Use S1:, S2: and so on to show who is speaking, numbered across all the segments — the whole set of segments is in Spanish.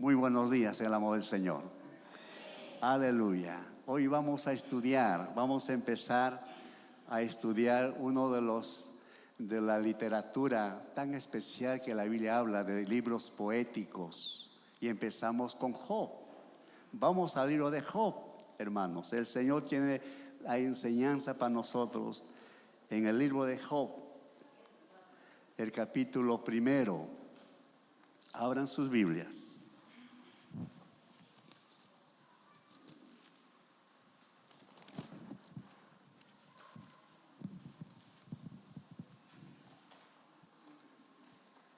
S1: Muy buenos días en el amor del Señor. Aleluya. Hoy vamos a empezar a estudiar uno de la literatura tan especial que la Biblia habla, de libros poéticos. Y empezamos con Job. Vamos al libro de Job, hermanos. El Señor tiene la enseñanza para nosotros en el libro de Job, el capítulo 1. Abran sus Biblias.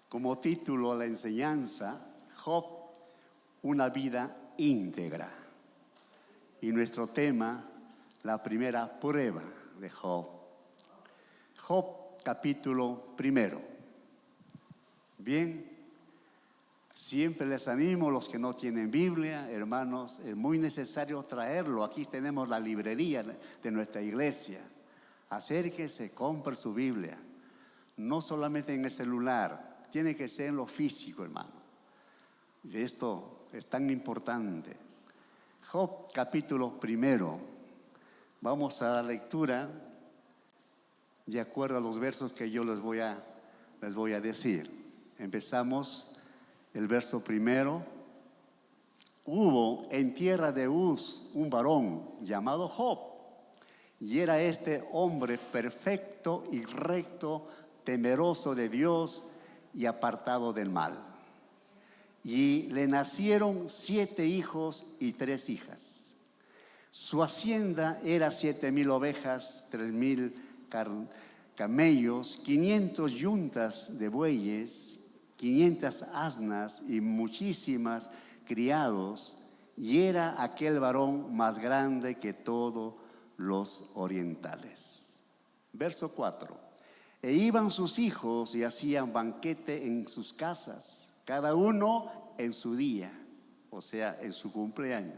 S1: Como título la enseñanza, Job, una vida íntegra. Y nuestro tema, la primera prueba de Job. Job, capítulo 1. Bien, siempre les animo, los que no tienen Biblia, hermanos, es muy necesario traerlo. Aquí tenemos la librería de nuestra iglesia. Acérquese, compre su Biblia. No solamente en el celular. Tiene que ser en lo físico, hermano. Y esto es tan importante. Job, capítulo 1. Vamos a dar lectura de acuerdo a los versos que yo les voy a decir. Empezamos el verso 1. Hubo en tierra de Uz un varón llamado Job, y era este hombre perfecto y recto, temeroso de Dios y apartado del mal. Y le nacieron 7 hijos y 3 hijas. Su hacienda era 7,000 ovejas, 3,000 camellos, 500 yuntas de bueyes, 500 asnas y muchísimas criados. Y era aquel varón más grande que todos los orientales. Verso 4. E iban sus hijos y hacían banquete en sus casas, cada uno en su día, o sea, en su cumpleaños.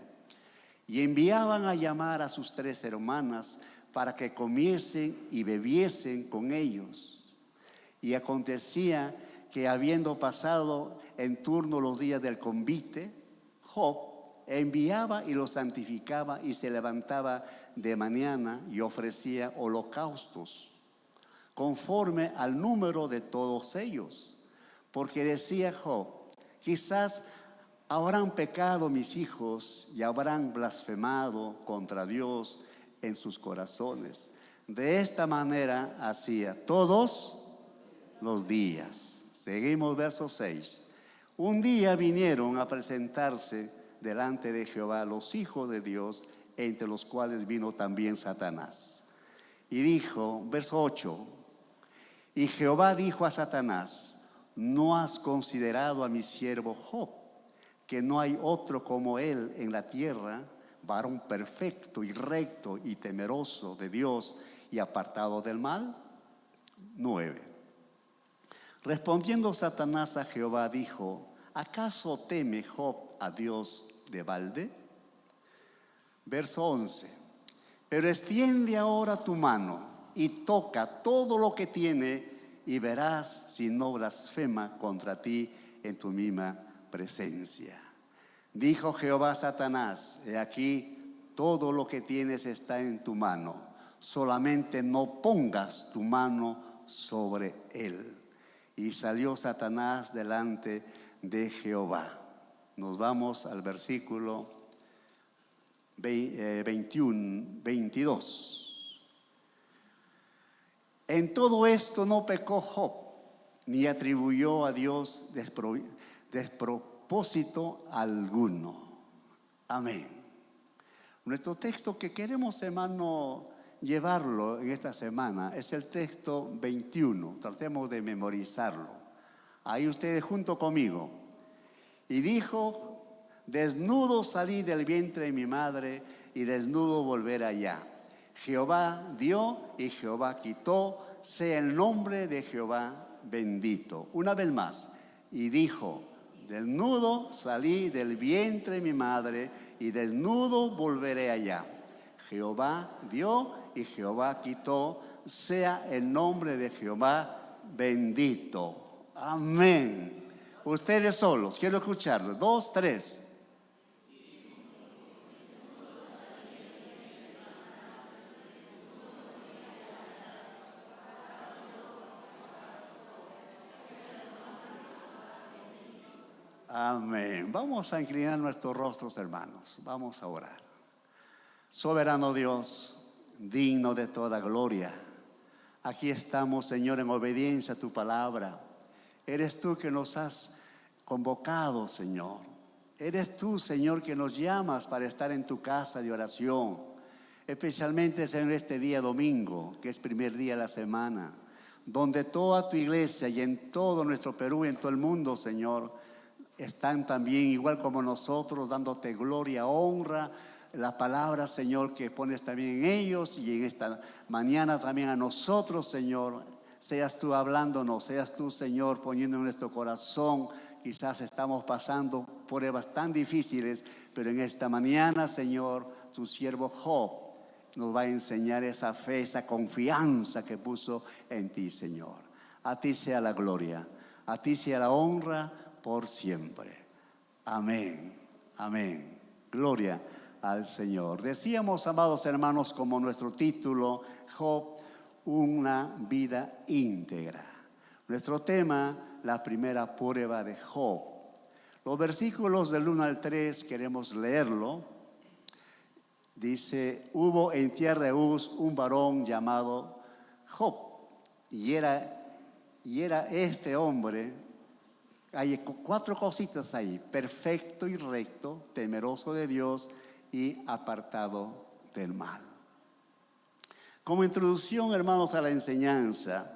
S1: Y enviaban a llamar a sus 3 hermanas para que comiesen y bebiesen con ellos. Y acontecía que, habiendo pasado en turno los días del convite, Job enviaba y los santificaba, y se levantaba de mañana y ofrecía holocaustos conforme al número de todos ellos. Porque decía Job: quizás habrán pecado mis hijos y habrán blasfemado contra Dios en sus corazones. De esta manera hacía todos los días. Seguimos verso 6. Un día vinieron a presentarse delante de Jehová los hijos de Dios, entre los cuales vino también Satanás. Y dijo, verso 8, y Jehová dijo a Satanás: ¿no has considerado a mi siervo Job, que no hay otro como él en la tierra, varón perfecto y recto y temeroso de Dios y apartado del mal? 9. Respondiendo Satanás a Jehová, dijo: ¿acaso teme Job a Dios de balde? Verso 11. Pero extiende ahora tu mano y toca todo lo que tiene, y verás si no blasfema contra ti en tu misma presencia. Dijo Jehová a Satanás: he aquí, todo lo que tienes está en tu mano, solamente no pongas tu mano sobre él. Y salió Satanás delante de Jehová. Nos vamos al versículo 22. En todo esto no pecó Job, ni atribuyó a Dios despropósito alguno. Amén. Nuestro texto que queremos, hermano, llevarlo en esta semana es el texto 21. Tratemos de memorizarlo. Ahí ustedes junto conmigo. Y dijo: desnudo salí del vientre de mi madre, y desnudo volveré allá. Jehová dio y Jehová quitó, sea el nombre de Jehová bendito. Una vez más. Y dijo: desnudo salí del vientre de mi madre, y desnudo volveré allá. Jehová dio y Jehová quitó, sea el nombre de Jehová bendito. Amén. Ustedes solos, quiero escucharlos. 2, 3. Amén. Vamos a inclinar nuestros rostros, hermanos. Vamos a orar. Soberano Dios, digno de toda gloria, aquí estamos, Señor, en obediencia a tu palabra. Eres tú que nos has convocado, Señor. Eres tú, Señor, que nos llamas para estar en tu casa de oración. Especialmente, Señor, este día domingo, que es primer día de la semana, donde toda tu iglesia y en todo nuestro Perú y en todo el mundo, Señor, están también igual como nosotros dándote gloria, honra, la palabra, Señor, que pones también en ellos y en esta mañana también a nosotros, Señor. Seas tú hablándonos, seas tú, Señor, poniendo en nuestro corazón. Quizás estamos pasando pruebas tan difíciles, pero en esta mañana, Señor, tu siervo Job nos va a enseñar esa fe, esa confianza que puso en ti, Señor. A ti sea la gloria, a ti sea la honra por siempre. Amén, amén. Gloria al Señor. Decíamos, amados hermanos, como nuestro título, Job, una vida íntegra. Nuestro tema, la primera prueba de Job. Los versículos del 1 al 3 queremos leerlo. Dice: hubo en tierra de Uz un varón llamado Job, y era este hombre. Hay 4 cositas ahí: perfecto y recto, temeroso de Dios y apartado del mal. Como introducción, hermanos, a la enseñanza,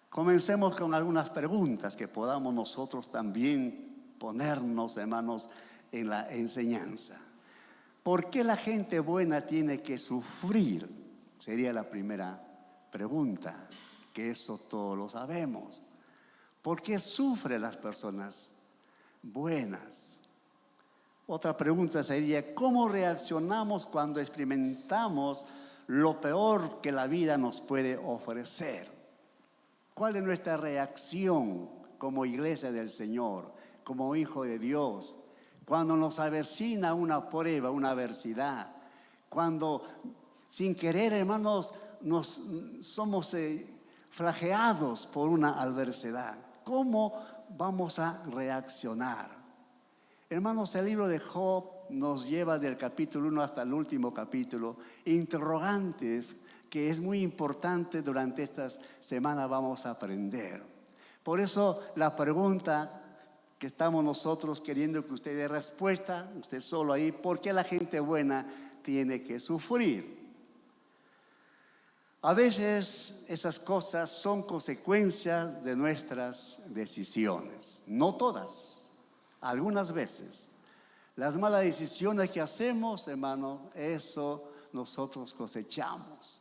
S1: comencemos con algunas preguntas que podamos nosotros también ponernos, hermanos, en la enseñanza. ¿Por qué la gente buena tiene que sufrir? Sería la primera pregunta, que eso todos lo sabemos. ¿Por qué sufren las personas buenas? Otra pregunta sería: ¿cómo reaccionamos cuando experimentamos lo peor que la vida nos puede ofrecer? ¿Cuál es nuestra reacción como iglesia del Señor, como hijo de Dios, cuando nos avecina una prueba, una adversidad? Cuando sin querer, hermanos, somos flageados por una adversidad. ¿Cómo vamos a reaccionar? Hermanos, el libro de Job nos lleva del capítulo 1 hasta el último capítulo interrogantes que es muy importante. Durante estas semanas vamos a aprender. Por eso la pregunta que estamos nosotros queriendo que usted dé respuesta, usted solo ahí: ¿por qué la gente buena tiene que sufrir? A veces esas cosas son consecuencias de nuestras decisiones. No todas, algunas veces. Las malas decisiones que hacemos, hermano, eso nosotros cosechamos.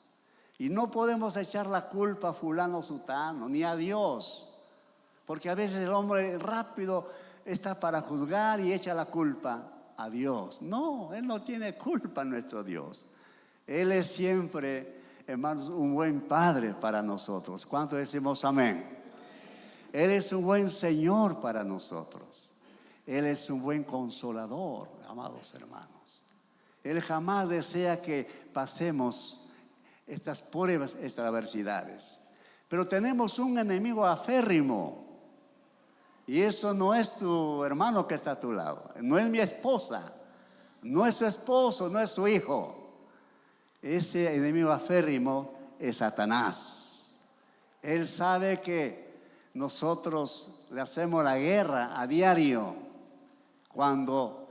S1: Y no podemos echar la culpa a fulano o sutano, ni a Dios. Porque a veces el hombre rápido está para juzgar y echa la culpa a Dios. No, Él no tiene culpa, nuestro Dios. Él es siempre, hermanos, un buen Padre para nosotros. ¿Cuánto decimos amén? Él es un buen Señor para nosotros. Él es un buen consolador, amados hermanos. Él jamás desea que pasemos estas pruebas, estas adversidades. Pero tenemos un enemigo aférrimo. Y eso no es tu hermano que está a tu lado. No es mi esposa. No es su esposo, no es su hijo. Ese enemigo aférrimo es Satanás. Él sabe que nosotros le hacemos la guerra a diario. Cuando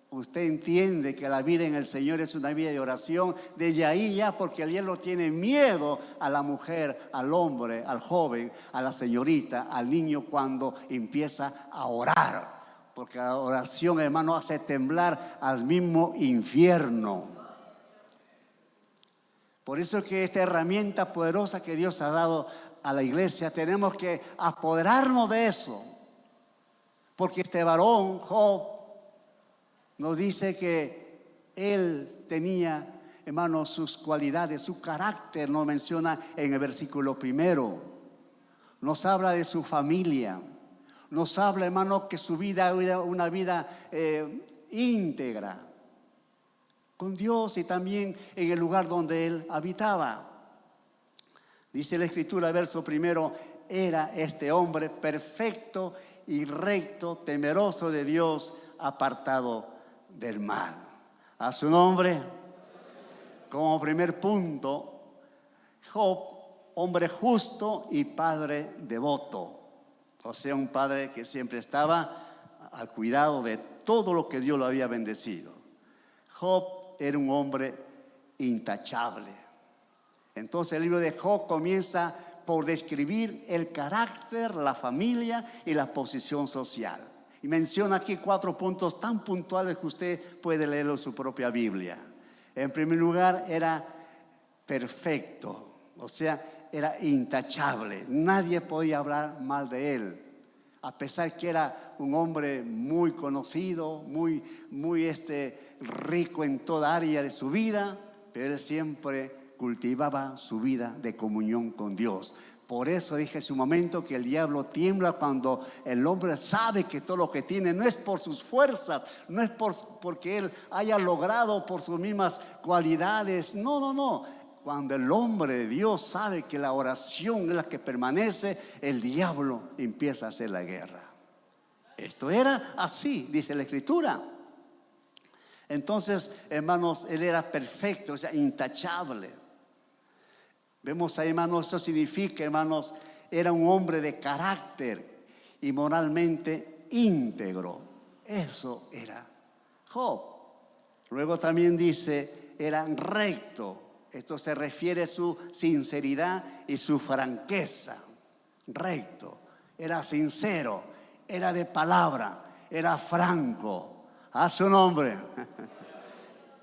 S1: usted entiende que la vida en el Señor es una vida de oración, desde ahí ya, porque el diablo tiene miedo a la mujer, al hombre, al joven, a la señorita, al niño, cuando empieza a orar. Porque la oración, hermano, hace temblar al mismo infierno. Por eso que esta herramienta poderosa que Dios ha dado a la iglesia, tenemos que apoderarnos de eso. Porque este varón, Job, nos dice que él tenía, hermanos, sus cualidades, su carácter. Nos menciona en el versículo 1. Nos habla de su familia, nos habla, hermano, que su vida era una vida íntegra con Dios y también en el lugar donde él habitaba. Dice la Escritura, verso primero: era este hombre perfecto y recto, temeroso de Dios, apartado del mal. A su nombre. Como primer punto, Job, hombre justo y padre devoto. O sea, un padre que siempre estaba al cuidado de todo lo que Dios lo había bendecido. Job era un hombre intachable. Entonces el libro de Job comienza por describir el carácter, la familia y la posición social. Y menciona aquí 4 puntos tan puntuales que usted puede leerlo en su propia Biblia. En primer lugar, era perfecto, o sea, era intachable. Nadie podía hablar mal de él. A pesar que era un hombre muy conocido, muy rico en toda área de su vida, pero él siempre cultivaba su vida de comunión con Dios. Por eso dije hace un momento que el diablo tiembla cuando el hombre sabe que todo lo que tiene no es por sus fuerzas, no es porque él haya logrado por sus mismas cualidades. No. Cuando el hombre de Dios sabe que la oración es la que permanece, el diablo empieza a hacer la guerra. Esto era así, dice la Escritura. Entonces, hermanos, él era perfecto, o sea, intachable. Vemos ahí, hermanos, eso significa, hermanos, era un hombre de carácter y moralmente íntegro. Eso era Job. Luego también dice, era recto. Esto se refiere a su sinceridad y su franqueza. Recto, era sincero, era de palabra, era franco. A su nombre.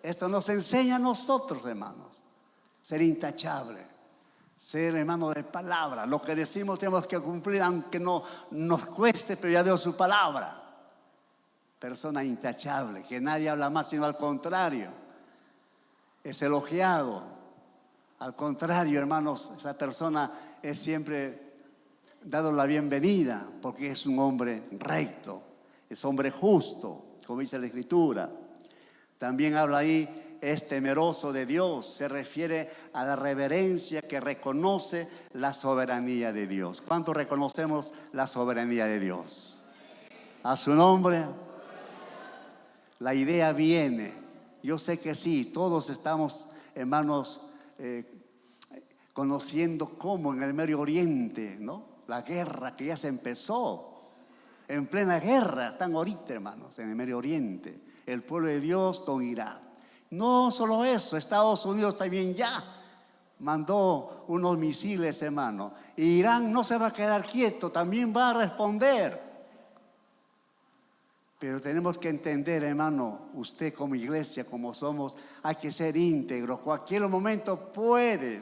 S1: Esto nos enseña a nosotros, hermanos, ser intachable. Ser hermano de palabra. Lo que decimos tenemos que cumplir, aunque no nos cueste, pero ya dio su palabra. Persona intachable, que nadie habla más, sino al contrario. Es elogiado. Al contrario, hermanos, esa persona es siempre dado la bienvenida, porque es un hombre recto, es hombre justo, como dice la Escritura. También habla ahí, es temeroso de Dios. Se refiere a la reverencia que reconoce la soberanía de Dios. ¿Cuántos reconocemos la soberanía de Dios? A su nombre. La idea viene. Yo sé que sí, todos estamos, hermanos, conociendo cómo en el Medio Oriente, ¿no? La guerra que ya se empezó. En plena guerra están ahorita, hermanos, en el Medio Oriente. El pueblo de Dios con Irak. No solo eso, Estados Unidos también ya mandó unos misiles, hermano. Irán no se va a quedar quieto, también va a responder. Pero tenemos que entender, hermano, usted como iglesia, como somos, hay que ser íntegro. Cualquier momento puede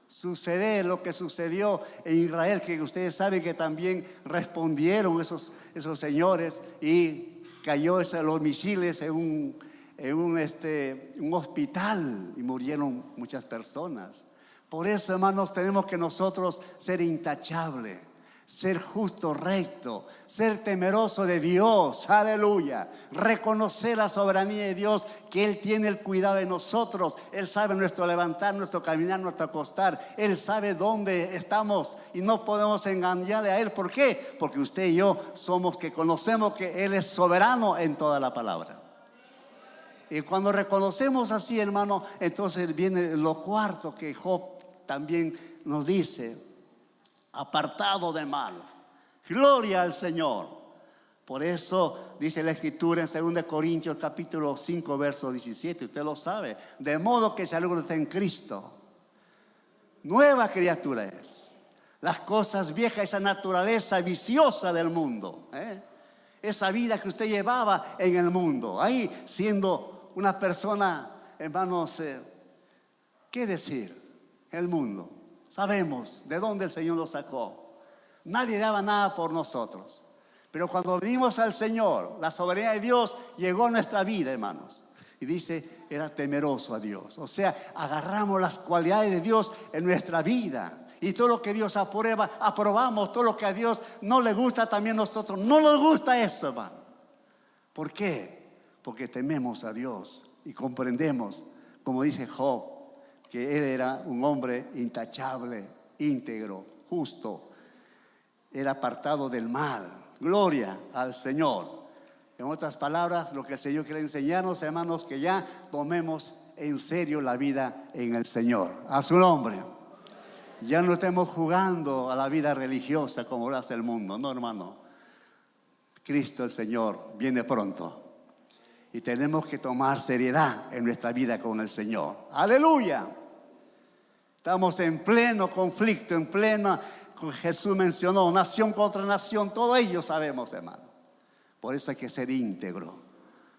S1: suceder lo que sucedió en Israel, que ustedes saben que también respondieron esos señores y cayó los misiles en un hospital y murieron muchas personas. Por eso, hermanos, tenemos que nosotros ser intachables, ser justo, recto, ser temeroso de Dios, aleluya, reconocer la soberanía de Dios, que Él tiene el cuidado de nosotros. Él sabe nuestro levantar, nuestro caminar, nuestro acostar. Él sabe dónde estamos y no podemos engañarle a Él. ¿Por qué? Porque usted y yo somos que conocemos que Él es soberano en toda la palabra. Y cuando reconocemos así, hermano, entonces viene lo cuarto que Job también nos dice: apartado de mal. Gloria al Señor. Por eso dice la Escritura en 2 Corintios capítulo 5 verso 17, usted lo sabe: de modo que si alguno está en Cristo, nueva criatura es. Las cosas viejas, esa naturaleza viciosa del mundo, esa vida que usted llevaba en el mundo, ahí siendo una persona, hermanos, ¿qué decir? El mundo. Sabemos de dónde el Señor nos sacó. Nadie daba nada por nosotros. Pero cuando vinimos al Señor, la soberanía de Dios llegó a nuestra vida, hermanos. Y dice, era temeroso a Dios. O sea, agarramos las cualidades de Dios en nuestra vida. Y todo lo que Dios aprueba, aprobamos. Todo lo que a Dios no le gusta, también nosotros no nos gusta eso, hermano. ¿Por qué? Porque tememos a Dios y comprendemos, como dice Job, que él era un hombre intachable, íntegro, justo. Era apartado del mal. Gloria al Señor. En otras palabras, lo que el Señor quiere enseñarnos, hermanos, que ya tomemos en serio la vida en el Señor. A su nombre. Ya no estemos jugando a la vida religiosa como lo hace el mundo. No, hermano. Cristo el Señor viene pronto. Y tenemos que tomar seriedad en nuestra vida con el Señor. ¡Aleluya! Estamos en pleno conflicto, en plena, Jesús mencionó, nación contra nación. Todo ello sabemos, hermano. Por eso hay que ser íntegro.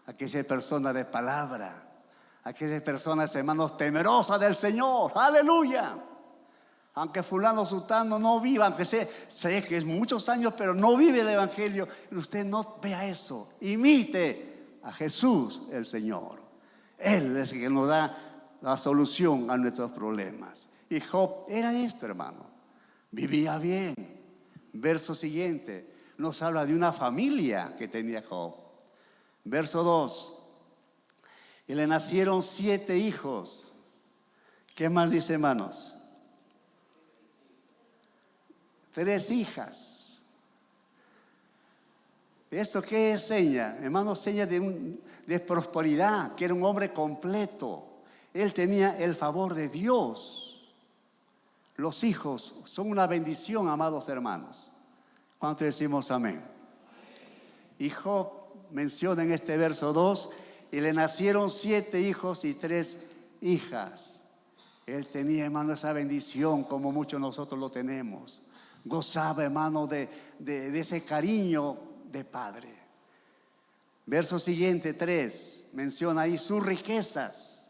S1: Hay que ser persona de palabra. Hay que ser personas, hermanos, temerosas del Señor. ¡Aleluya! Aunque fulano sutano no viva, aunque sé que es muchos años, pero no vive el evangelio, usted no vea eso. Imite a Jesús el Señor. Él es el que nos da la solución a nuestros problemas. Y Job era esto, hermano. Vivía bien. Verso siguiente nos habla de una familia que tenía Job. Verso 2. Y le nacieron 7 hijos. ¿Qué más dice, hermanos? 3 hijas. ¿Esto qué es seña? Hermanos, seña de prosperidad, que era un hombre completo. Él tenía el favor de Dios. Los hijos son una bendición, amados hermanos. ¿Cuánto decimos amén? Y Job menciona en este verso 2, y le nacieron 7 hijos y 3 hijas. Él tenía, hermano, esa bendición como muchos nosotros lo tenemos. Gozaba, hermano, de ese cariño de padre. Verso siguiente, 3, menciona ahí sus riquezas.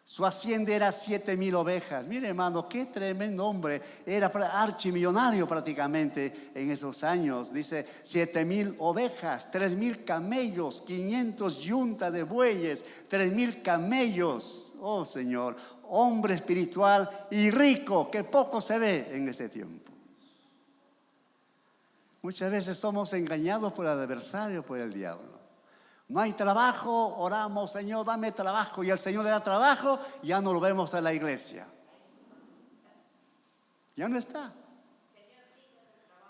S1: Su hacienda era 7,000 ovejas. Mire, hermano, qué tremendo hombre. Era archimillonario prácticamente en esos años. Dice 7,000 ovejas, 3,000 camellos, 500 yuntas de bueyes, 3,000 camellos. Oh, Señor, hombre espiritual y rico, que poco se ve en este tiempo. Muchas veces somos engañados por el adversario, por el diablo. No hay trabajo, oramos, Señor, dame trabajo. Y el Señor le da trabajo, ya no lo vemos en la iglesia. Ya no está.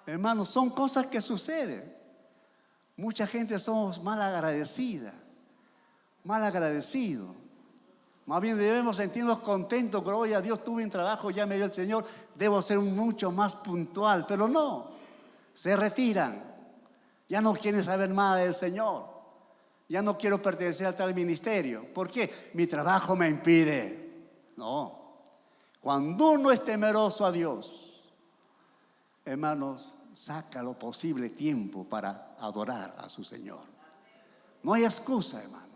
S1: Hermanos, son cosas que suceden. Mucha gente somos mal agradecidos. Más bien debemos sentirnos contentos. Gloria a Dios, tuve un trabajo, ya me dio el Señor. Debo ser mucho más puntual. Pero no, se retiran. Ya no quieren saber nada del Señor. Ya no quiero pertenecer a tal ministerio. ¿Por qué? Mi trabajo me impide. No. Cuando uno es temeroso a Dios, hermanos, saca lo posible tiempo para adorar a su Señor. No hay excusa, hermano.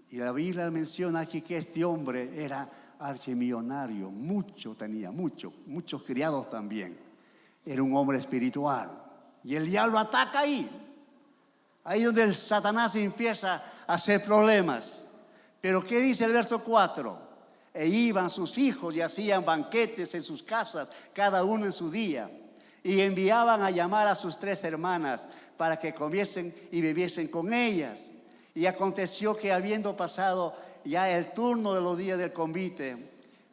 S1: Y la Biblia menciona aquí que este hombre era archimillonario. Mucho tenía, muchos criados también. Era un hombre espiritual. Y el diablo ataca ahí. Ahí donde el Satanás empieza a hacer problemas. Pero ¿qué dice el verso 4? E iban sus hijos y hacían banquetes en sus casas, cada uno en su día. Y enviaban a llamar a sus 3 hermanas para que comiesen y bebiesen con ellas. Y aconteció que habiendo pasado ya el turno de los días del convite,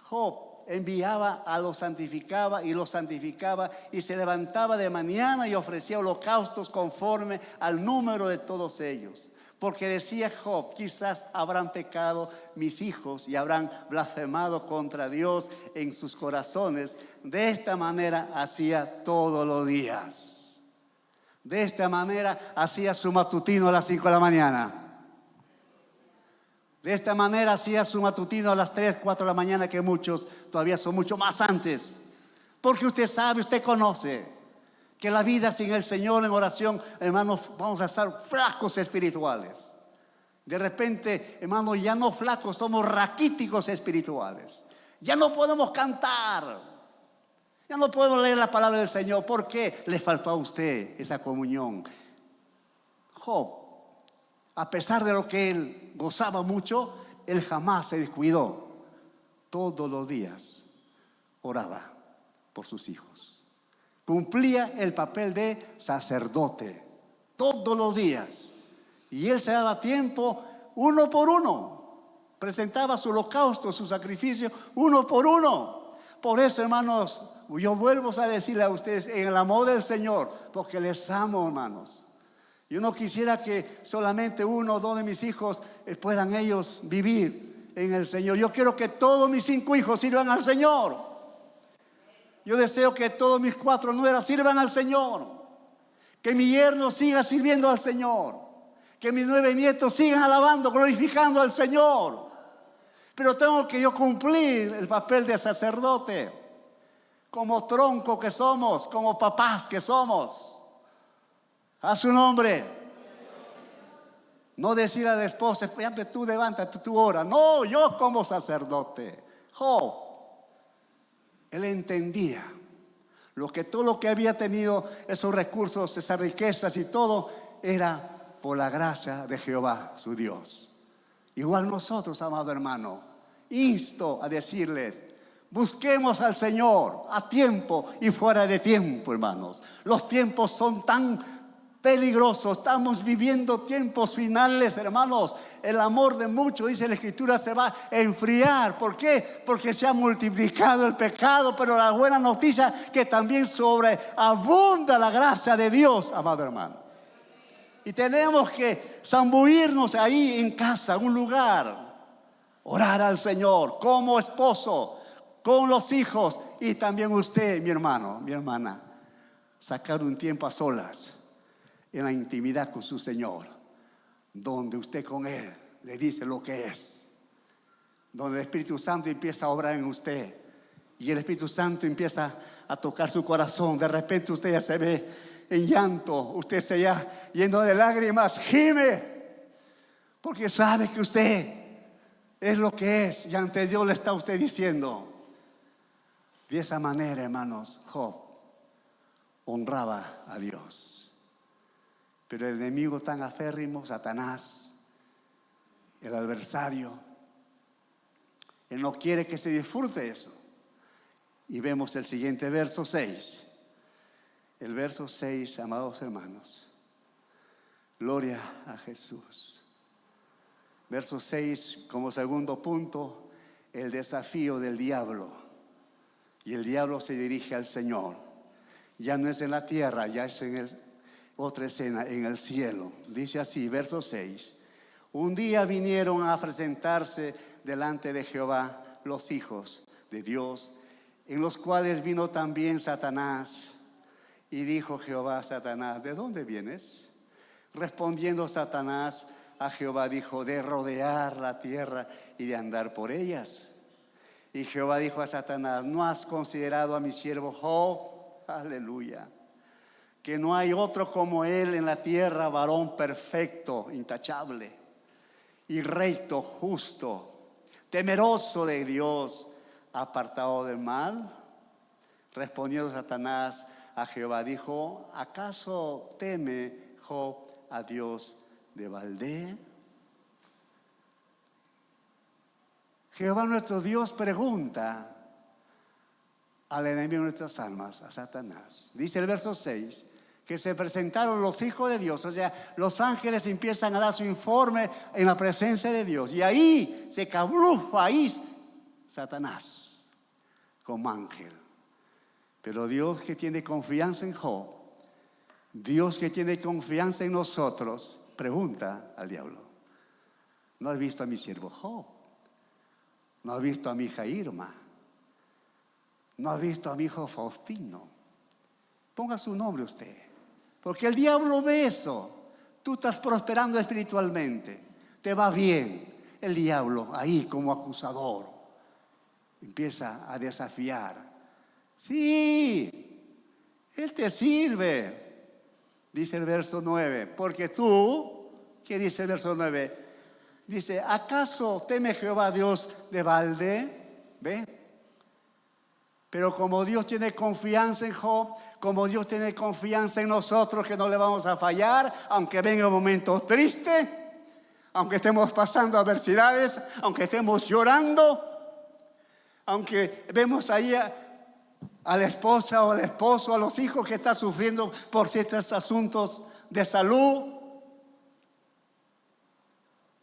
S1: Job enviaba a los santificaba y se levantaba de mañana y ofrecía holocaustos conforme al número de todos ellos. Porque decía Job, quizás habrán pecado mis hijos y habrán blasfemado contra Dios en sus corazones. De esta manera hacía todos los días. De esta manera hacía su matutino a las 5 de la mañana. De esta manera hacía su matutino a las 3, 4 de la mañana, que muchos todavía son mucho más antes. Porque usted sabe, usted conoce que la vida sin el Señor en oración, hermanos, vamos a estar flacos espirituales. De repente, hermanos, ya no flacos, somos raquíticos espirituales. Ya no podemos cantar. Ya no podemos leer la palabra del Señor. ¿Por qué? Le faltó a usted esa comunión. Job, a pesar de lo que él gozaba mucho, él jamás se descuidó. Todos los días oraba por sus hijos. Cumplía el papel de sacerdote todos los días. Y él se daba tiempo uno por uno. Presentaba su holocausto, su sacrificio, uno por uno. Por eso, hermanos, yo vuelvo a decirle a ustedes en el amor del Señor, porque les amo, hermanos. Yo no quisiera que solamente uno o dos de mis hijos puedan ellos vivir en el Señor. Yo quiero que todos mis 5 hijos sirvan al Señor. Yo deseo que todos mis 4 nueras sirvan al Señor. Que mi yerno siga sirviendo al Señor. Que mis 9 nietos sigan alabando, glorificando al Señor. Pero tengo que yo cumplir el papel de sacerdote. Como tronco que somos, como papás que somos. A su nombre. No decir a la esposa, tú levántate, tú ora. No, yo como sacerdote. Job, él entendía todo lo que había tenido, esos recursos, esas riquezas y todo, era por la gracia de Jehová, su Dios. Igual nosotros, amado hermano, insto a decirles: busquemos al Señor a tiempo y fuera de tiempo, hermanos. Los tiempos son tan peligrosos, estamos viviendo tiempos finales, hermanos. El amor de muchos, dice la Escritura, se va a enfriar. ¿Por qué? Porque se ha multiplicado el pecado, pero la buena noticia que también sobreabunda la gracia de Dios, amado hermano. Y tenemos que zambullirnos ahí en casa, un lugar, orar al Señor como esposo, con los hijos, y también usted, mi hermano, mi hermana, sacar un tiempo a solas en la intimidad con su Señor, donde usted con Él le dice lo que es, donde el Espíritu Santo empieza a obrar en usted y el Espíritu Santo empieza a tocar su corazón. De repente usted ya se ve en llanto, usted se ya lleno de lágrimas, gime, porque sabe que usted es lo que es y ante Dios le está usted diciendo. De esa manera, hermanos, Job honraba a Dios. Pero el enemigo tan aférrimo, Satanás, el adversario, él no quiere que se disfrute eso. Y vemos el siguiente verso 6. El verso 6, amados hermanos. Gloria a Jesús. Verso 6, como segundo punto, el desafío del diablo. Y el diablo se dirige al Señor. Ya no es en la tierra, ya es en otra escena, en el cielo. Dice así, verso 6. Un día vinieron a presentarse delante de Jehová los hijos de Dios, en los cuales vino también Satanás. Y dijo Jehová a Satanás: ¿de dónde vienes? Respondiendo Satanás a Jehová dijo: de rodear la tierra y de andar por ellas. Y Jehová dijo a Satanás: ¿no has considerado a mi siervo Job? Aleluya. Que no hay otro como él en la tierra, varón perfecto, intachable, y recto, justo, temeroso de Dios, apartado del mal. Respondiendo Satanás a Jehová dijo: ¿acaso teme Job a Dios de balde? Jehová nuestro Dios pregunta al enemigo de nuestras almas, a Satanás. Dice el verso 6 que se presentaron los hijos de Dios, o sea, los ángeles empiezan a dar su informe en la presencia de Dios, y ahí se cabruja ahí Satanás como ángel. Pero Dios, que tiene confianza en Job, Dios que tiene confianza en nosotros, pregunta al diablo: ¿no has visto a mi siervo Job? ¿No has visto a mi hija Irma? ¿No has visto a mi hijo Faustino? Ponga su nombre usted, porque el diablo ve eso. Tú estás prosperando espiritualmente, te va bien. El diablo ahí como acusador empieza a desafiar. Sí, él te sirve, dice el verso 9, porque tú, ¿qué dice el verso 9? Dice: ¿acaso teme Jehová Dios de balde? ¿Ve? Pero como Dios tiene confianza en Job, como Dios tiene confianza en nosotros, que no le vamos a fallar, aunque venga un momento triste, aunque estemos pasando adversidades, aunque estemos llorando, aunque vemos ahí a la esposa o al esposo, a los hijos que están sufriendo por ciertos asuntos de salud.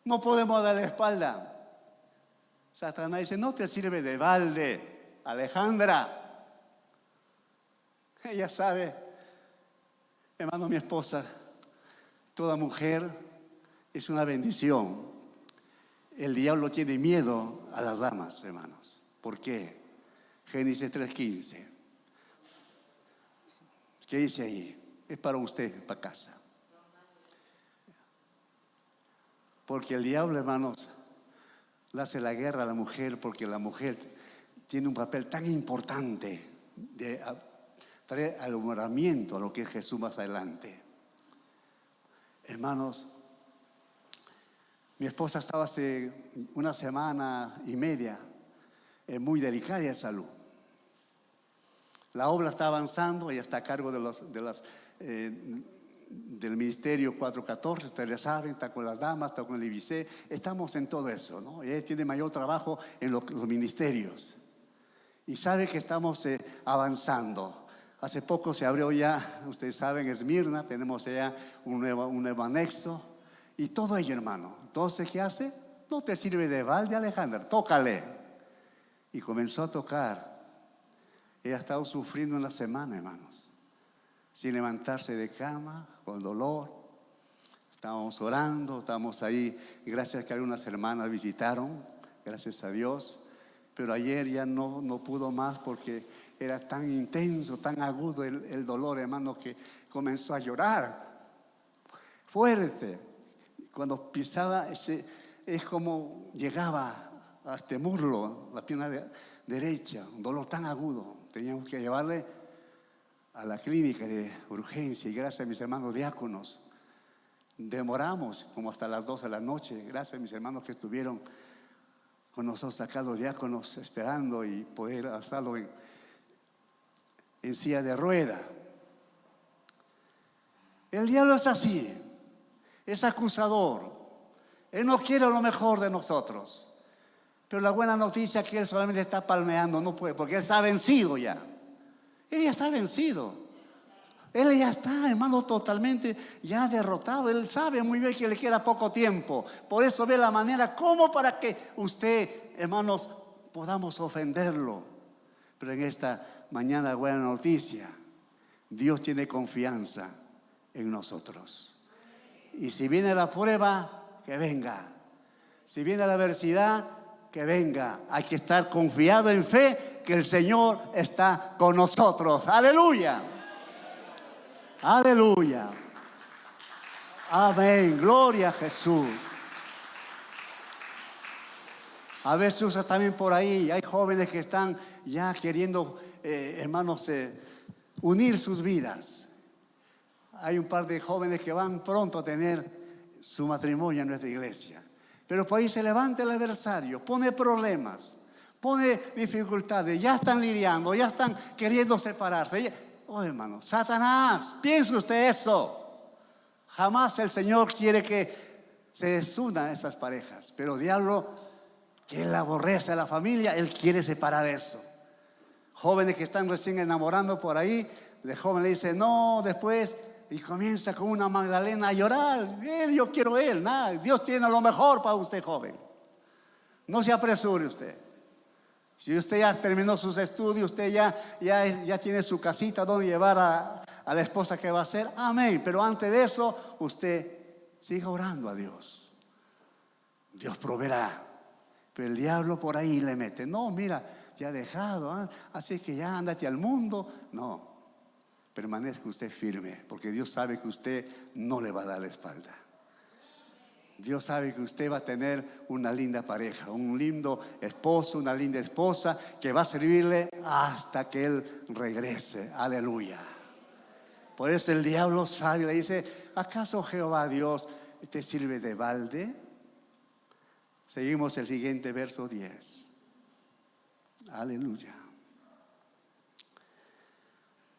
S1: No podemos dar la espalda. Satanás dice: no te sirve de balde, Alejandra. Ella sabe, hermano, mi esposa, toda mujer es una bendición. El diablo tiene miedo a las damas, hermanos. ¿Por qué? Génesis 3:15. ¿Qué dice ahí? Es para usted, para casa. Porque el diablo, hermanos, le hace la guerra a la mujer, porque la mujer tiene un papel tan importante de traer alumbramiento a lo que es Jesús más adelante. Hermanos, mi esposa estaba hace una semana y media muy delicada de salud. La obra está avanzando, ella está a cargo del Ministerio 414, ustedes saben, está con las damas, está con el IBC, estamos en todo eso, ¿no? Ella tiene mayor trabajo en los ministerios y sabe que estamos avanzando. Hace poco se abrió ya, ustedes saben, Esmirna, tenemos ya un nuevo anexo y todo ello, hermano. Entonces, ¿qué hace? No te sirve de balde, Alejandra, tócale. Y comenzó a tocar. Ella ha estado sufriendo una semana, hermanos, sin levantarse de cama, con dolor. Estábamos orando, estábamos ahí, gracias a que algunas hermanas visitaron, gracias a Dios. Pero ayer ya no pudo más porque era tan intenso, tan agudo el dolor, hermano, que comenzó a llorar fuerte. Cuando pisaba, es como llegaba a este muslo, la pierna derecha, un dolor tan agudo. Teníamos que llevarle a la clínica de urgencia y gracias a mis hermanos diáconos demoramos como hasta las 12 de la noche. Gracias a mis hermanos que estuvieron con nosotros acá, los diáconos, esperando y poder hacerlo en silla de rueda. El diablo es así, es acusador. Él no quiere lo mejor de nosotros. Pero la buena noticia es que él solamente está palmeando, no puede, porque él está vencido ya. Él ya está vencido. Él ya está, hermano, totalmente ya derrotado. Él sabe muy bien que le queda poco tiempo. Por eso ve la manera como para que usted, hermanos, podamos ofenderlo. Pero en esta mañana, buena noticia, Dios tiene confianza en nosotros. Y si viene la prueba, que venga. Si viene la adversidad, que venga. Hay que estar confiado en fe que el Señor está con nosotros. Aleluya. Aleluya. Amén. Gloria a Jesús. A veces usa también por ahí. Hay jóvenes que están ya queriendo, hermanos, unir sus vidas. Hay un par de jóvenes que van pronto a tener su matrimonio en nuestra iglesia. Pero por ahí se levanta el adversario, pone problemas, pone dificultades, ya están lidiando, ya están queriendo separarse. Oh, hermano, Satanás, piense usted eso. Jamás el Señor quiere que se desunan esas parejas, pero el diablo, que él aborrece a la familia, él quiere separar eso. Jóvenes que están recién enamorando por ahí, el joven le dice no, después, y comienza con una Magdalena a llorar. Yo quiero él, nada. Dios tiene lo mejor para usted, joven. No se apresure usted. Si usted ya terminó sus estudios, usted ya tiene su casita donde llevar a la esposa que va a ser, amén. Pero antes de eso, usted siga orando a Dios. Dios proveerá. Pero el diablo por ahí le mete, no, mira, te ha dejado, así que ya ándate al mundo. No. Permanezca usted firme, porque Dios sabe que usted no le va a dar la espalda. Dios sabe que usted va a tener una linda pareja, un lindo esposo, una linda esposa que va a servirle hasta que Él regrese. Aleluya. Por eso el diablo sabe y le dice, ¿acaso Jehová Dios te sirve de balde? Seguimos el siguiente verso 10. Aleluya.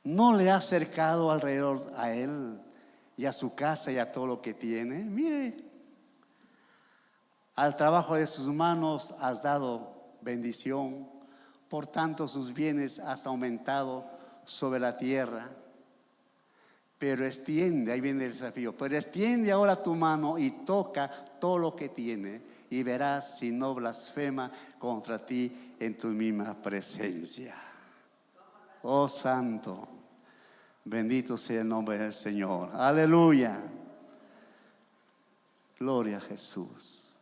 S1: ¿No le has cercado alrededor a él y a su casa y a todo lo que tiene? Mire, al trabajo de sus manos has dado bendición, Por tanto, sus bienes has aumentado sobre la tierra. Pero extiende, ahí viene el desafío, pero extiende ahora tu mano y toca todo lo que tiene, y verás si no blasfema contra ti en tu misma presencia. Oh Santo, bendito sea el nombre del Señor. Aleluya. Gloria a Jesús.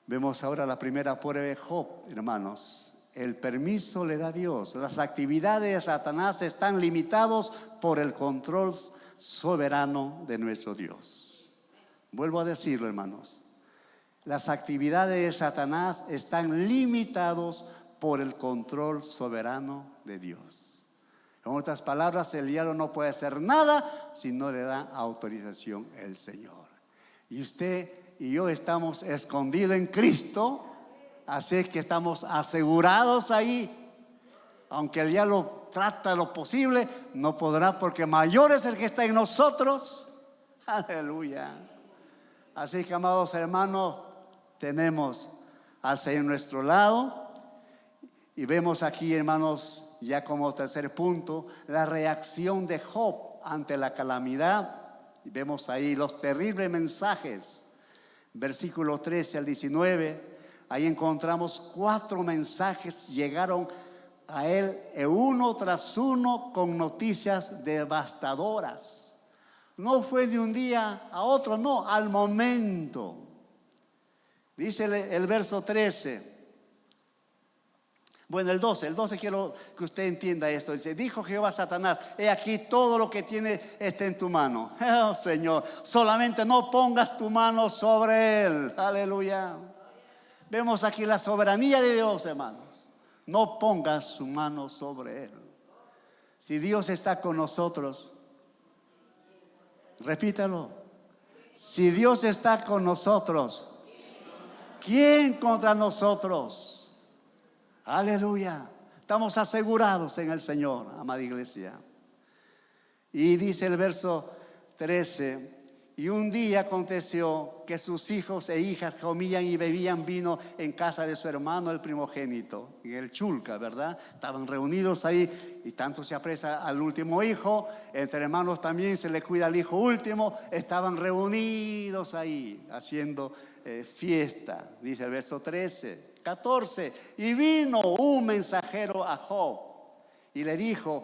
S1: Vemos ahora la primera prueba de Job, hermanos. El permiso le da Dios. Las actividades de Satanás están limitadas por el control soberano de nuestro Dios. Vuelvo a decirlo, hermanos. Las actividades de Satanás están limitadas por el control soberano de Dios. En otras palabras, el diablo no puede hacer nada si no le da autorización el Señor. Y usted y yo estamos escondidos en Cristo. Así es que estamos asegurados ahí. Aunque el diablo trata lo posible, no podrá, porque mayor es el que está en nosotros. Aleluya. Así que, amados hermanos, tenemos al Señor a nuestro lado. Y vemos aquí, hermanos, ya como tercer punto, la reacción de Job ante la calamidad. Y vemos ahí los terribles mensajes. Versículo 13 al 19. Ahí encontramos 4 mensajes, llegaron a él uno tras uno con noticias devastadoras. No fue de un día a otro, no, al momento. Dice el verso 13. Bueno, el 12 quiero que usted entienda esto. Dice, dijo Jehová a Satanás, he aquí todo lo que tiene está en tu mano. Oh Señor, solamente no pongas tu mano sobre él. Aleluya. Vemos aquí la soberanía de Dios, hermanos. No pongas su mano sobre él. Si Dios está con nosotros, repítalo. Si Dios está con nosotros, ¿quién contra nosotros? Aleluya. Estamos asegurados en el Señor, amada iglesia. Y dice el verso 13. Y un día aconteció que sus hijos e hijas comían y bebían vino en casa de su hermano el primogénito, en el Chulca, ¿verdad? Estaban reunidos ahí y tanto se aprecia al último hijo, entre hermanos también se le cuida al hijo último. Estaban reunidos ahí haciendo fiesta, dice el verso 13, 14. Y vino un mensajero a Job y le dijo,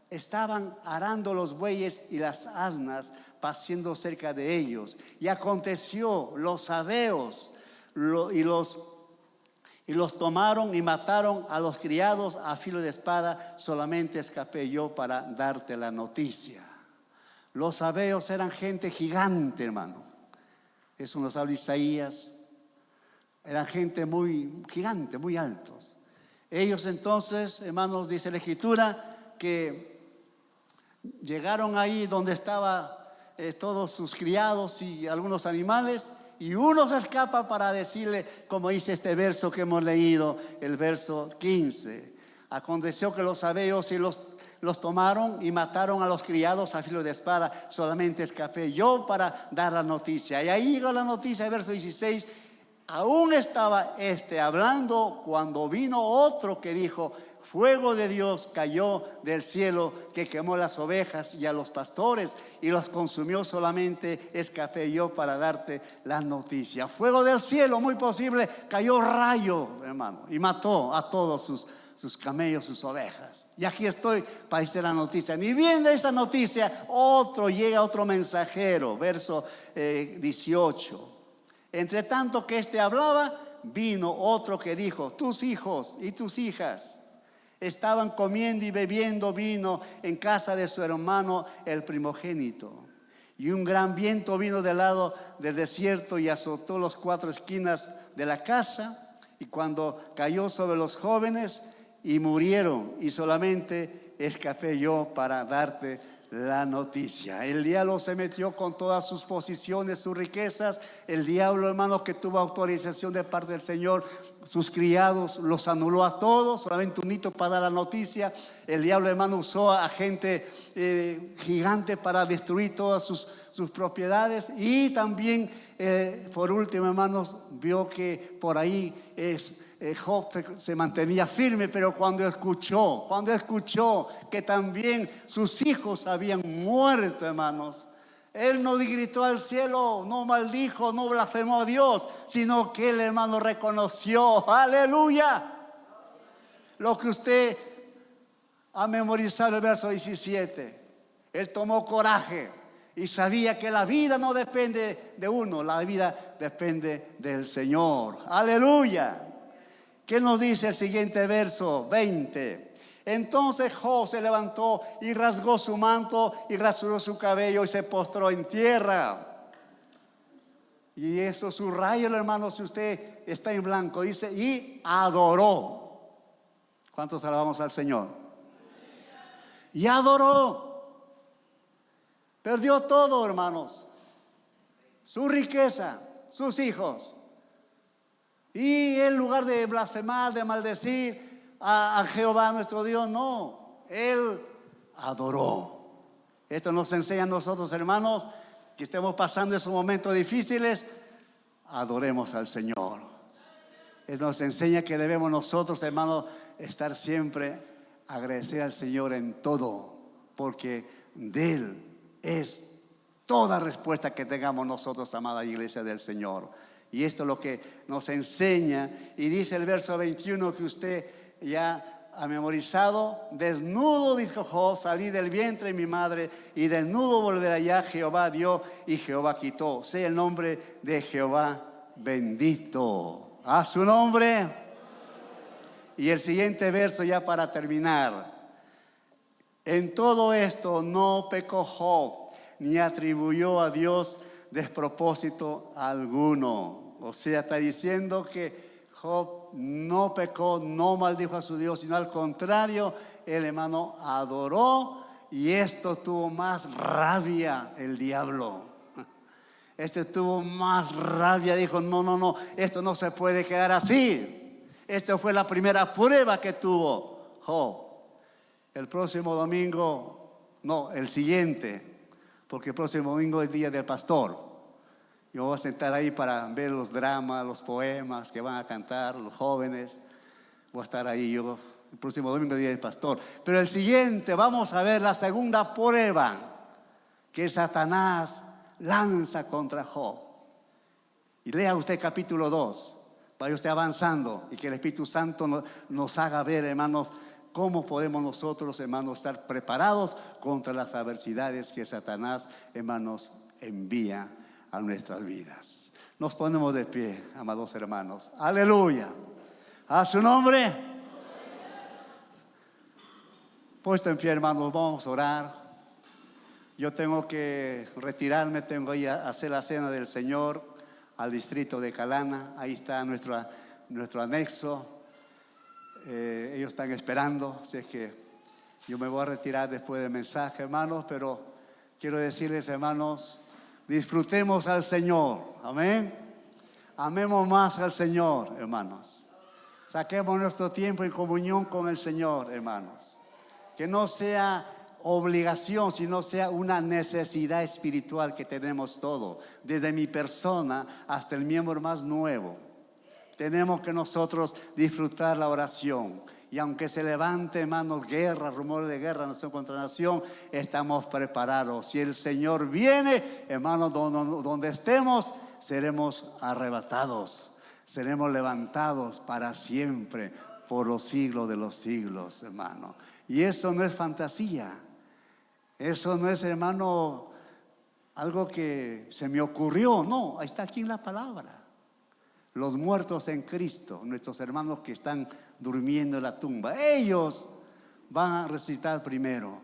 S1: estaban arando los bueyes y las asnas, paciendo cerca de ellos. Y aconteció, los sabeos y los tomaron y mataron a los criados a filo de espada. Solamente escapé yo para darte la noticia. Los sabeos eran gente gigante, hermano. Eso nos habla Isaías. Eran gente muy gigante, muy altos. Ellos entonces, hermanos, dice la Escritura, que llegaron ahí donde estaban todos sus criados y algunos animales, y uno se escapa para decirle, como dice este verso que hemos leído, el verso 15. Aconteció que los sabeos y los tomaron y mataron a los criados a filo de espada. Solamente escapé yo para dar la noticia. Y ahí llegó la noticia, el verso 16. Aún estaba hablando cuando vino otro que dijo, fuego de Dios cayó del cielo que quemó las ovejas y a los pastores y los consumió. Solamente escapé yo para darte la noticia. Fuego del cielo, muy posible, cayó rayo, hermano, y mató a todos sus camellos, sus ovejas. Y aquí estoy para decir la noticia. Ni bien de esa noticia, llega otro mensajero, verso 18. Entre tanto que hablaba, vino otro que dijo, tus hijos y tus hijas estaban comiendo y bebiendo vino en casa de su hermano el primogénito. Y un gran viento vino del lado del desierto y azotó las 4 esquinas de la casa. Y cuando cayó sobre los jóvenes y murieron, y solamente escapé yo para darte la noticia. El diablo se metió con todas sus posiciones, sus riquezas. El diablo, hermano, que tuvo autorización de parte del Señor, sus criados los anuló a todos, solamente un hito para dar la noticia. El diablo, hermano, usó a gente gigante para destruir todas sus propiedades. Y también, por último, hermanos, vio que por ahí Job se mantenía firme, pero cuando escuchó que también sus hijos habían muerto, hermanos, él no gritó al cielo, no maldijo, no blasfemó a Dios, sino que él, hermano, reconoció, aleluya. Lo que usted ha memorizado, el verso 17, él tomó coraje y sabía que la vida no depende de uno, la vida depende del Señor, aleluya. ¿Qué nos dice el siguiente verso 20? Entonces Job se levantó y rasgó su manto y rasuró su cabello y se postró en tierra. Y eso subraya, hermano, si usted está en blanco, dice, y adoró. ¿Cuántos alabamos al Señor? Y adoró. Perdió todo, hermanos. Su riqueza, sus hijos. Y en lugar de blasfemar, de maldecir a Jehová nuestro Dios, no, él adoró. Esto nos enseña a nosotros, hermanos, que estemos pasando esos momentos difíciles, adoremos al Señor. Esto nos enseña que debemos nosotros, hermanos, estar siempre agradecidos al Señor en todo, porque de Él es toda respuesta que tengamos nosotros, amada iglesia del Señor. Y esto es lo que nos enseña. Y dice el verso 21 que usted ya ha memorizado: desnudo, dijo Job, salí del vientre de mi madre, y desnudo volveré allá. Jehová dio y Jehová quitó. Sea el nombre de Jehová bendito. A su nombre. Y el siguiente verso, ya para terminar: en todo esto no pecó Job, ni atribuyó a Dios despropósito alguno. O sea, está diciendo que Job no pecó, no maldijo a su Dios, sino al contrario, el hermano adoró, y esto tuvo más rabia el diablo. Este tuvo más rabia, dijo, no, esto no se puede quedar así. Esta fue la primera prueba que tuvo Job. El próximo domingo, no, el siguiente, porque el próximo domingo es día del pastor. Yo voy a sentar ahí para ver los dramas, los poemas que van a cantar los jóvenes. Voy a estar ahí yo. El próximo domingo es día del pastor. Pero el siguiente, vamos a ver la segunda prueba que Satanás lanza contra Job. Y lea usted capítulo 2, vaya usted avanzando, y que el Espíritu Santo nos haga ver, hermanos, cómo podemos nosotros, hermanos, estar preparados contra las adversidades que Satanás, hermanos, envía a nuestras vidas. Nos ponemos de pie, amados hermanos. Aleluya. A su nombre. Puesto en pie, hermanos, vamos a orar. Yo tengo que retirarme, tengo que ir a hacer la cena del Señor al distrito de Calana. Ahí está nuestro anexo. Ellos están esperando, así es que yo me voy a retirar después del mensaje, hermanos, pero quiero decirles, hermanos, disfrutemos al Señor, amén. Amemos más al Señor, hermanos. Saquemos nuestro tiempo en comunión con el Señor, hermanos. Que no sea obligación, sino sea una necesidad espiritual que tenemos todos, desde mi persona hasta el miembro más nuevo. Tenemos que nosotros disfrutar la oración. Y aunque se levante, hermanos, guerra, rumores de guerra, nación contra nación, estamos preparados. Si el Señor viene, hermanos, donde estemos, seremos arrebatados, seremos levantados para siempre, por los siglos de los siglos, hermano. Y eso no es fantasía. Eso no es, hermano, algo que se me ocurrió. No, está aquí en la palabra. Los muertos en Cristo, nuestros hermanos que están durmiendo en la tumba, ellos van a resucitar primero.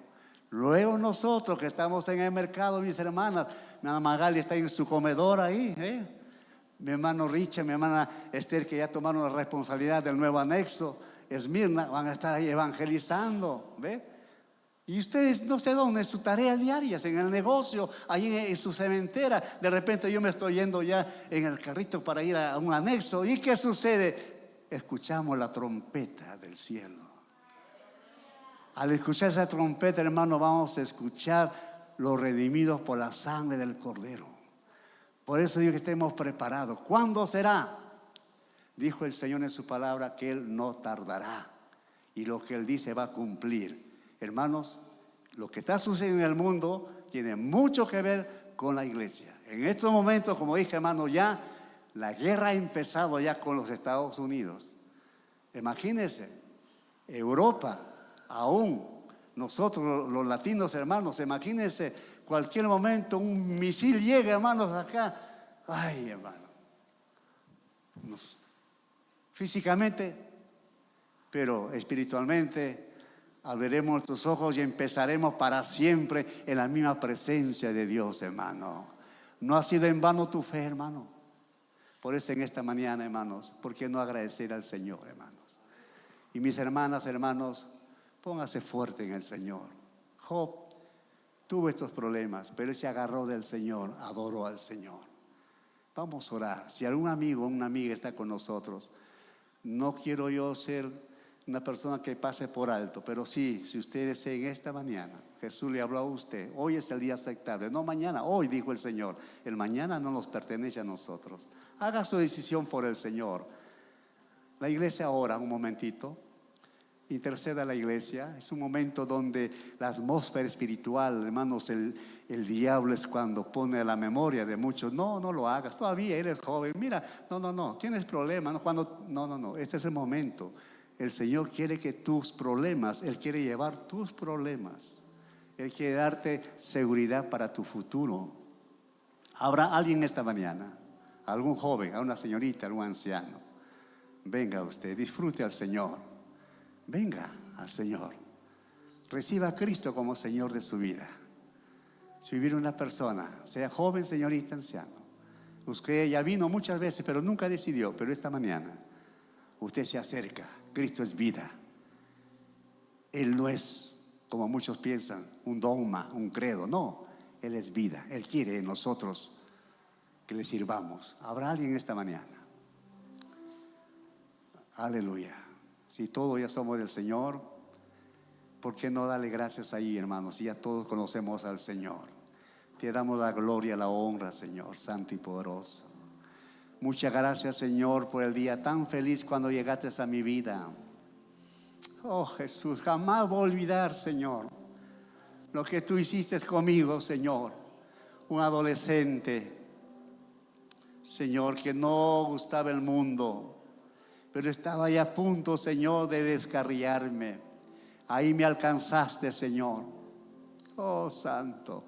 S1: Luego nosotros que estamos en el mercado, mis hermanas, mi hermana Magali está en su comedor ahí, mi hermano Richard, mi hermana Esther, que ya tomaron la responsabilidad del nuevo anexo, Esmirna, van a estar ahí evangelizando, ¿ve? Y ustedes no sé dónde, en su tarea diaria, en el negocio, ahí en su cementera. De repente yo me estoy yendo ya en el carrito para ir a un anexo. ¿Y qué sucede? Escuchamos la trompeta del cielo. Al escuchar esa trompeta, hermano, vamos a escuchar los redimidos por la sangre del Cordero. Por eso digo que estemos preparados. ¿Cuándo será? Dijo el Señor en su palabra que Él no tardará. Y lo que Él dice va a cumplir. Hermanos, lo que está sucediendo en el mundo tiene mucho que ver con la iglesia. En estos momentos, como dije, hermano, ya la guerra ha empezado ya con los Estados Unidos. Imagínense, Europa, aún nosotros los latinos, hermanos, imagínense, cualquier momento un misil llega, hermanos, acá. Ay, hermano. Físicamente, pero espiritualmente, abriremos nuestros ojos y empezaremos para siempre en la misma presencia de Dios, hermano. No ha sido en vano tu fe, hermano. Por eso en esta mañana, hermanos, ¿por qué no agradecer al Señor, hermanos? Y mis hermanas, hermanos, póngase fuerte en el Señor. Job tuvo estos problemas, pero él se agarró del Señor, adoró al Señor. Vamos a orar. Si algún amigo o una amiga está con nosotros, no quiero yo ser una persona que pase por alto, pero sí, si usted desea en esta mañana, Jesús le habló a usted, hoy es el día aceptable, no mañana, hoy dijo el Señor, el mañana no nos pertenece a nosotros. Haga su decisión por el Señor. La iglesia ora un momentito, interceda a la iglesia. Es un momento donde la atmósfera espiritual, hermanos, el diablo es cuando pone a la memoria de muchos, no lo hagas, todavía eres joven, mira, no, tienes problemas, no, este es el momento. El Señor quiere que tus problemas, Él quiere llevar tus problemas, Él quiere darte seguridad para tu futuro. ¿Habrá alguien esta mañana? Algún joven, a una señorita, algún anciano. Venga usted, disfrute al Señor. Venga al Señor. Reciba a Cristo como Señor de su vida. Si hubiera una persona, sea joven, señorita, anciano, usted ya vino muchas veces, pero nunca decidió, pero esta mañana usted se acerca. Cristo es vida. Él no es, como muchos piensan, un dogma, un credo. No, Él es vida. Él quiere en nosotros que le sirvamos. ¿Habrá alguien esta mañana? Aleluya. Si todos ya somos del Señor, ¿por qué no darle gracias ahí, hermanos? Si ya todos conocemos al Señor. Te damos la gloria, la honra, Señor, santo y poderoso. Muchas gracias, Señor, por el día tan feliz cuando llegaste a mi vida. Oh, Jesús, jamás voy a olvidar, Señor, lo que tú hiciste conmigo, Señor. Un adolescente, Señor, que no gustaba el mundo, pero estaba ya a punto, Señor, de descarriarme. Ahí me alcanzaste, Señor. Oh, Santo.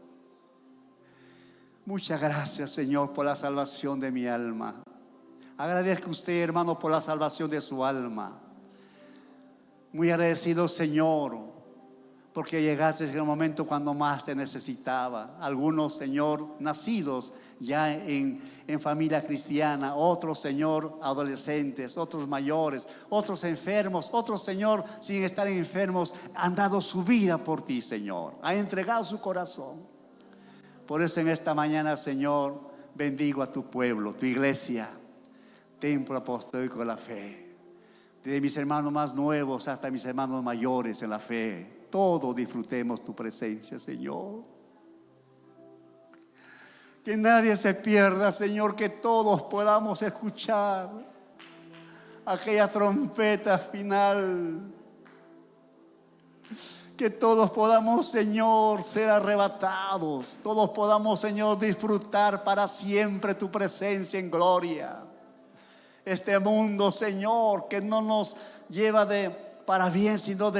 S1: Muchas gracias, Señor, por la salvación de mi alma. Agradezco a usted, hermano, por la salvación de su alma. Muy agradecido, Señor, porque llegaste en el momento cuando más te necesitaba. Algunos, Señor, nacidos ya en familia cristiana, otros, Señor, adolescentes, otros mayores, otros enfermos, otros, Señor, sin estar enfermos, han dado su vida por ti, Señor. Han entregado su corazón. Por eso en esta mañana, Señor, bendigo a tu pueblo, tu iglesia, templo apostólico de la fe. Desde mis hermanos más nuevos hasta mis hermanos mayores en la fe, todos disfrutemos tu presencia, Señor. Que nadie se pierda, Señor, que todos podamos escuchar aquella trompeta final. Que todos podamos, Señor, ser arrebatados. Todos podamos, Señor, disfrutar para siempre tu presencia en gloria. Este mundo, Señor, que no nos lleva para bien, sino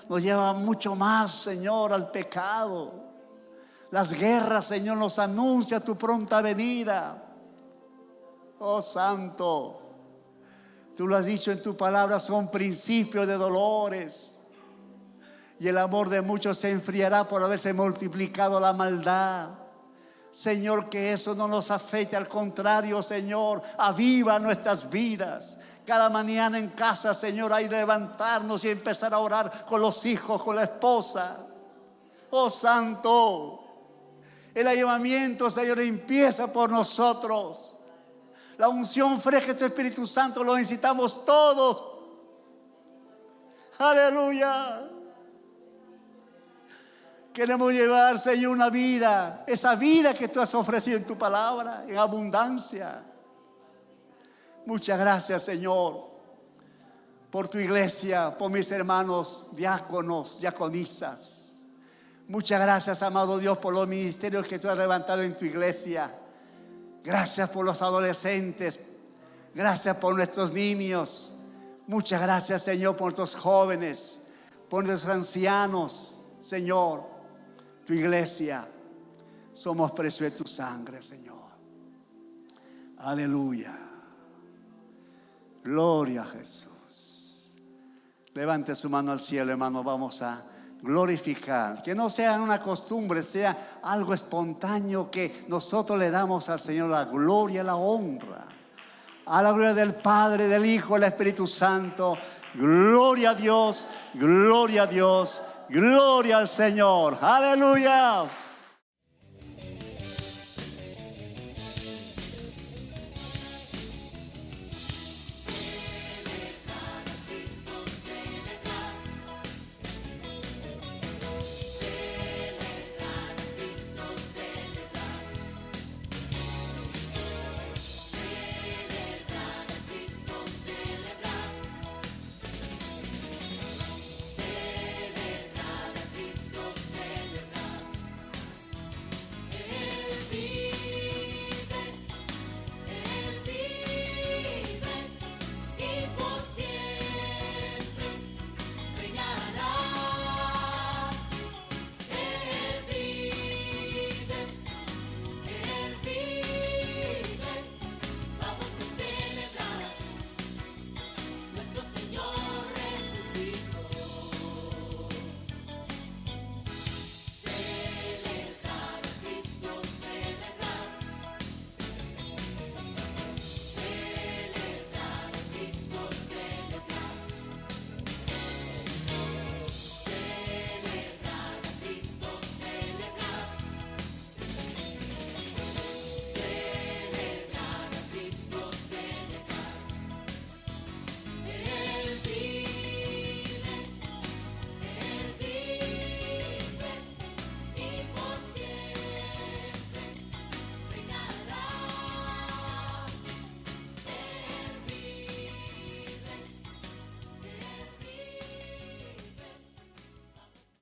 S1: nos lleva mucho más, Señor, al pecado. Las guerras, Señor, nos anuncia tu pronta venida. Oh, Santo, tú lo has dicho en tu palabra, son principios de dolores. Y el amor de muchos se enfriará por haberse multiplicado la maldad. Señor, que eso no nos afecte, al contrario, Señor, aviva nuestras vidas. Cada mañana en casa, Señor, hay que levantarnos y empezar a orar con los hijos, con la esposa. Oh, Santo, el avivamiento, Señor, empieza por nosotros. La unción fresca de tu Espíritu Santo lo necesitamos todos. Aleluya. Queremos llevar, Señor, una vida, esa vida que tú has ofrecido en tu palabra, en abundancia. Muchas gracias, Señor, por tu iglesia, por mis hermanos diáconos, diaconisas. Muchas gracias, amado Dios, por los ministerios que tú has levantado en tu iglesia. Gracias por los adolescentes. Gracias por nuestros niños. Muchas gracias, Señor, por nuestros jóvenes, por nuestros ancianos. Señor, tu iglesia, somos precio de tu sangre, Señor. Aleluya. Gloria a Jesús. Levante su mano al cielo, hermano. Vamos a glorificar. Que no sea una costumbre, sea algo espontáneo, que nosotros le damos al Señor la gloria, la honra. A la gloria del Padre, del Hijo, del Espíritu Santo. Gloria a Dios, gloria a Dios, gloria al Señor. Aleluya.